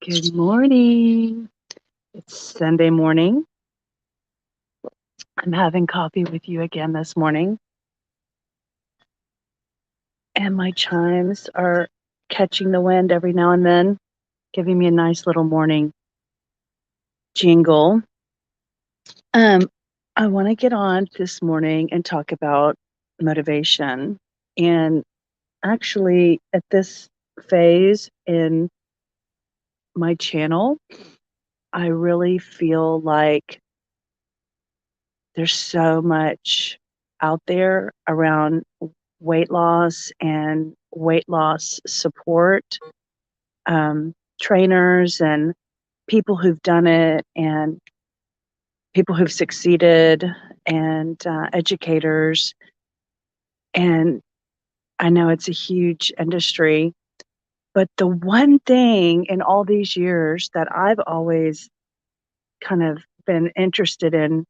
Good morning. It's Sunday morning. I'm having coffee with you again this morning, and my chimes are catching the wind every now and then, giving me a nice little morning jingle. Um, I want to get on this morning and talk about motivation. And actually, at this phase in my channel, I really feel like there's so much out there around weight loss and weight loss support, trainers and people who've done it and people who've succeeded and educators. And I know it's a huge industry, but the one thing in all these years that I've always kind of been interested in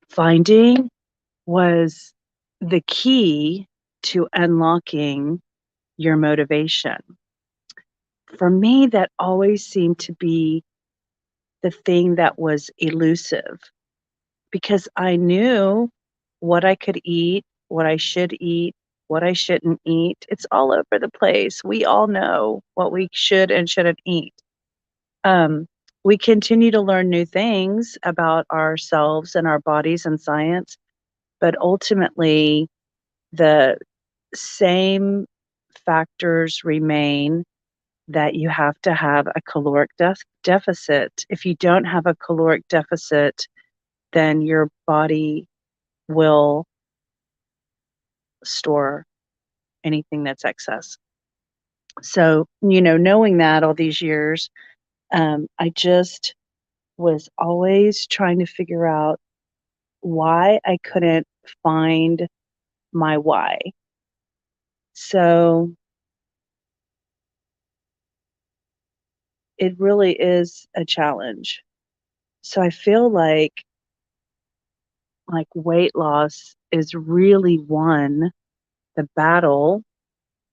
finding was the key to unlocking your motivation. For me, that always seemed to be the thing that was elusive because I knew what I could eat, what I should eat, what I shouldn't eat. It's all over the place. We all know what we should and shouldn't eat. Um, we continue to learn new things about ourselves and our bodies and science, but ultimately, the same factors remain that you have to have a caloric deficit. If you don't have a caloric deficit, then your body will store anything that's excess. So, knowing that all these years, I just was always trying to figure out why I couldn't find my why. So it really is a challenge. So I feel like weight loss is really won, the battle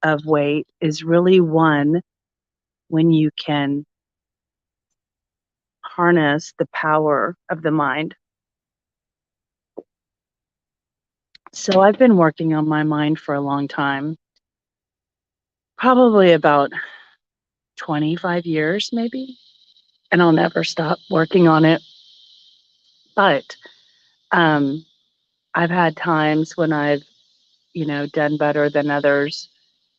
of weight is really won when you can harness the power of the mind. So I've been working on my mind for a long time, probably about 25 years maybe, and I'll never stop working on it. But um, I've had times when I've, done better than others,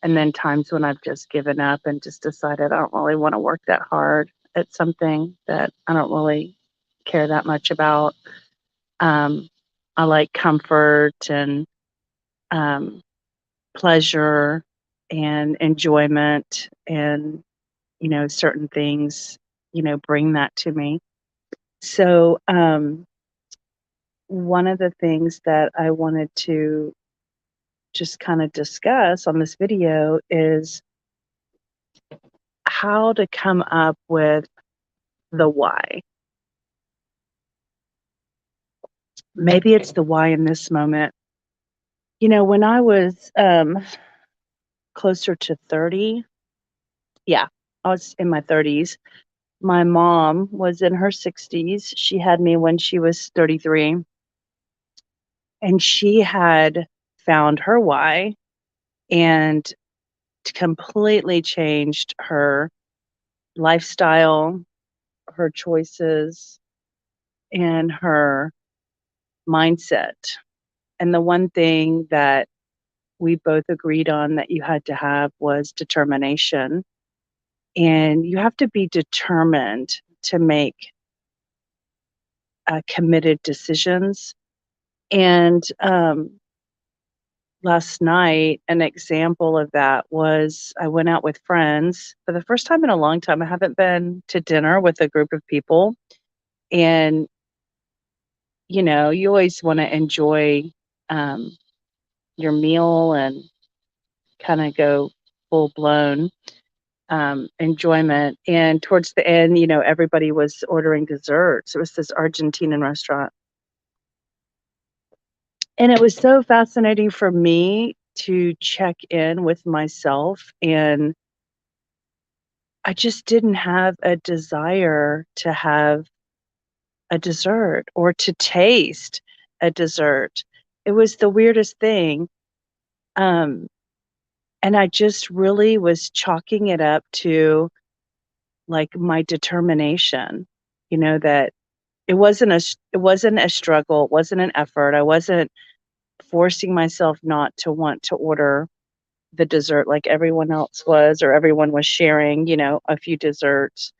and then times when I've just given up and just decided I don't really want to work that hard at something that I don't really care that much about. Um, I like comfort and um, pleasure and enjoyment, and certain things bring that to me. So one of the things that I wanted to just kind of discuss on this video is how to come up with the why. Maybe it's the why in this moment. When I was closer to 30, yeah, I was in my 30s. My mom was in her 60s. She had me when she was 33, and she had found her why and completely changed her lifestyle, her choices, and her mindset. And the one thing that we both agreed on that you had to have was determination. And you have to be determined to make committed decisions. And last night, an example of that was I went out with friends for the first time in a long time. I haven't been to dinner with a group of people. And, you always want to enjoy um, your meal and kind of go full blown enjoyment. And towards the end, everybody was ordering desserts. It was this Argentinian restaurant. And it was so fascinating for me to check in with myself and I just didn't have a desire to have a dessert or to taste a dessert. It was the weirdest thing. Um, and I just really was chalking it up to like my determination, that it wasn't a struggle, it wasn't an effort. I wasn't forcing myself not to want to order the dessert like everyone else was, or everyone was sharing, a few desserts.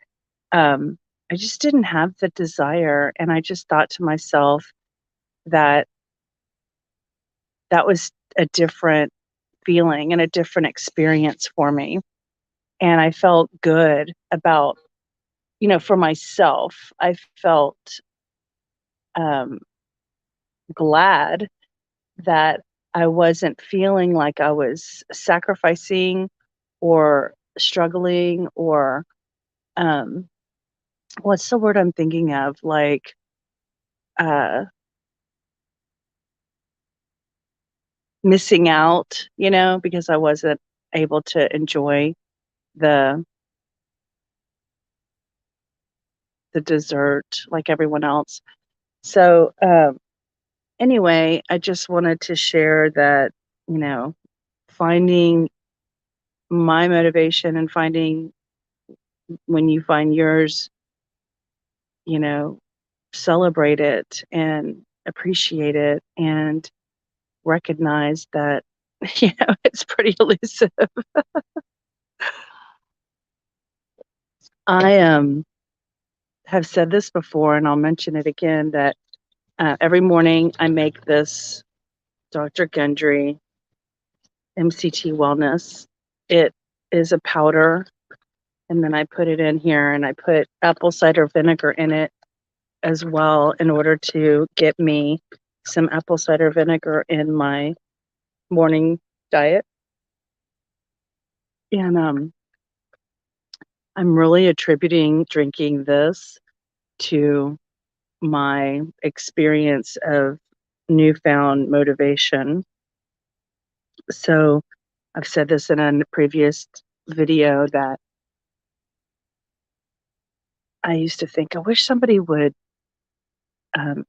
Um, I just didn't have the desire, and I just thought to myself that that was a different feeling and a different experience for me, and I felt good about, for myself, I felt, um, glad that I wasn't feeling like I was sacrificing or struggling or, um, what's the word I'm thinking of? Like, uh, missing out, because I wasn't able to enjoy the the dessert like everyone else. So, anyway, I just wanted to share that, you know, finding my motivation and finding when you find yours, you know, celebrate it and appreciate it and recognize that, it's pretty elusive. I have said this before and I'll mention it again that every morning I make this Dr. Gundry MCT Wellness. It is a powder, and then I put it in here and I put apple cider vinegar in it as well in order to get me some apple cider vinegar in my morning diet. And I'm really attributing drinking this to my experience of newfound motivation. So I've said this in a previous video that I used to think, I wish somebody would um,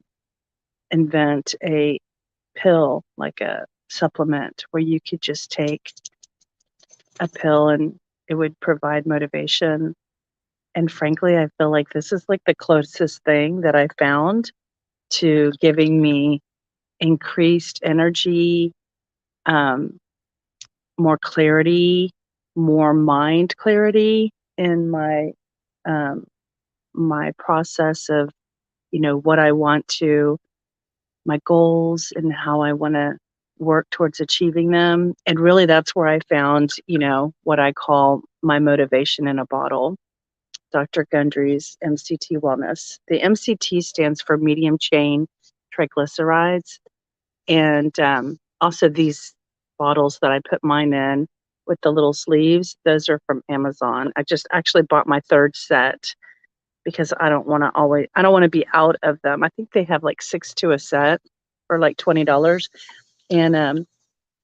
invent a pill, like a supplement, where you could just take a pill and it would provide motivation. And frankly, I feel like this is like the closest thing that I found to giving me increased energy, um, more clarity, more mind clarity in um, my process of, what I want to, my goals and how I want to work towards achieving them. And really that's where I found, what I call my motivation in a bottle. Dr. Gundry's MCT Wellness. The MCT stands for medium chain triglycerides. And also these bottles that I put mine in with the little sleeves, those are from Amazon. I just actually bought my third set because I don't want to be out of them. I think they have like 6 to a set for like $20. And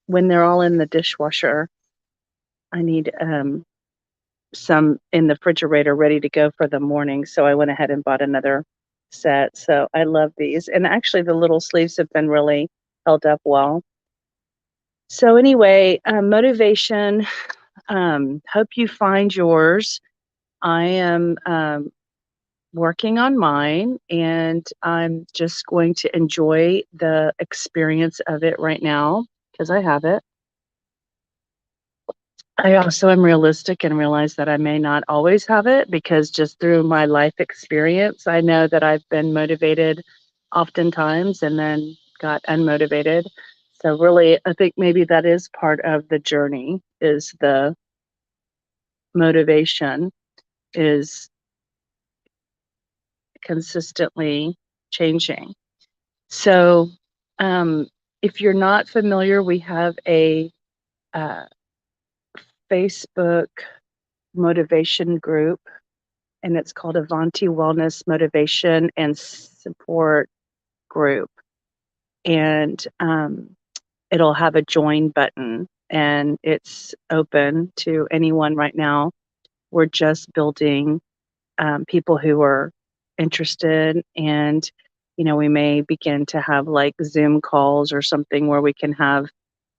when they're all in the dishwasher, I need some in the refrigerator ready to go for the morning. So I went ahead and bought another set. So I love these. And actually the little sleeves have been really held up well. So anyway, motivation, hope you find yours. I am working on mine and I'm just going to enjoy the experience of it right now because I have it. I also am realistic and realize that I may not always have it because just through my life experience, I know that I've been motivated oftentimes and then got unmotivated. So really, I think maybe that is part of the journey is the motivation is consistently changing. So, um, if you're not familiar, we have a uh, Facebook motivation group, and it's called Avanti Wellness Motivation and Support Group. And it'll have a join button, and it's open to anyone right now we're just building people who are interested, and we may begin to have like Zoom calls or something where we can have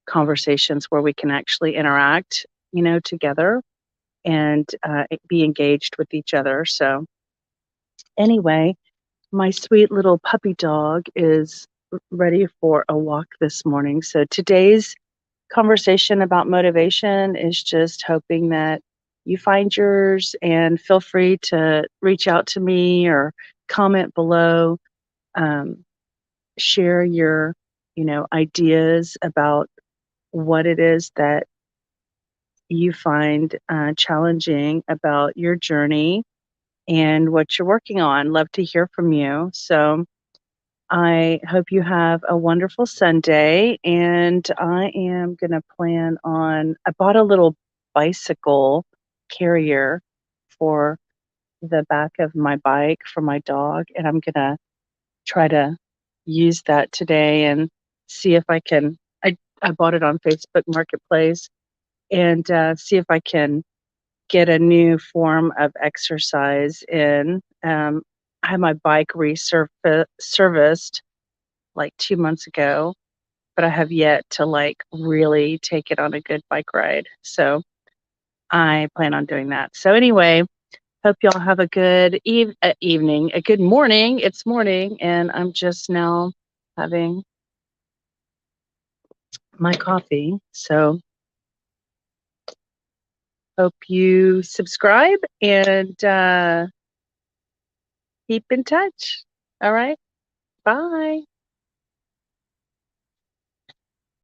conversations where we can actually interact together and be engaged with each other. So anyway, my sweet little puppy dog is ready for a walk this morning. So today's conversation about motivation is just hoping that you find yours, and feel free to reach out to me or comment below. Um, Share your, ideas about what it is that you find challenging about your journey and what you're working on. Love to hear from you. So I hope you have a wonderful Sunday, and I am going to I bought a little bicycle carrier for the back of my bike for my dog, and I'm going to try to use that today and see if I can. I bought it on Facebook Marketplace, and see if I can get a new form of exercise in. I had my bike serviced like 2 months ago, but I have yet to like really take it on a good bike ride. So I plan on doing that. So anyway, hope y'all have a good evening, a good morning. It's morning, and I'm just now having my coffee. So hope you subscribe and keep in touch. All right. Bye.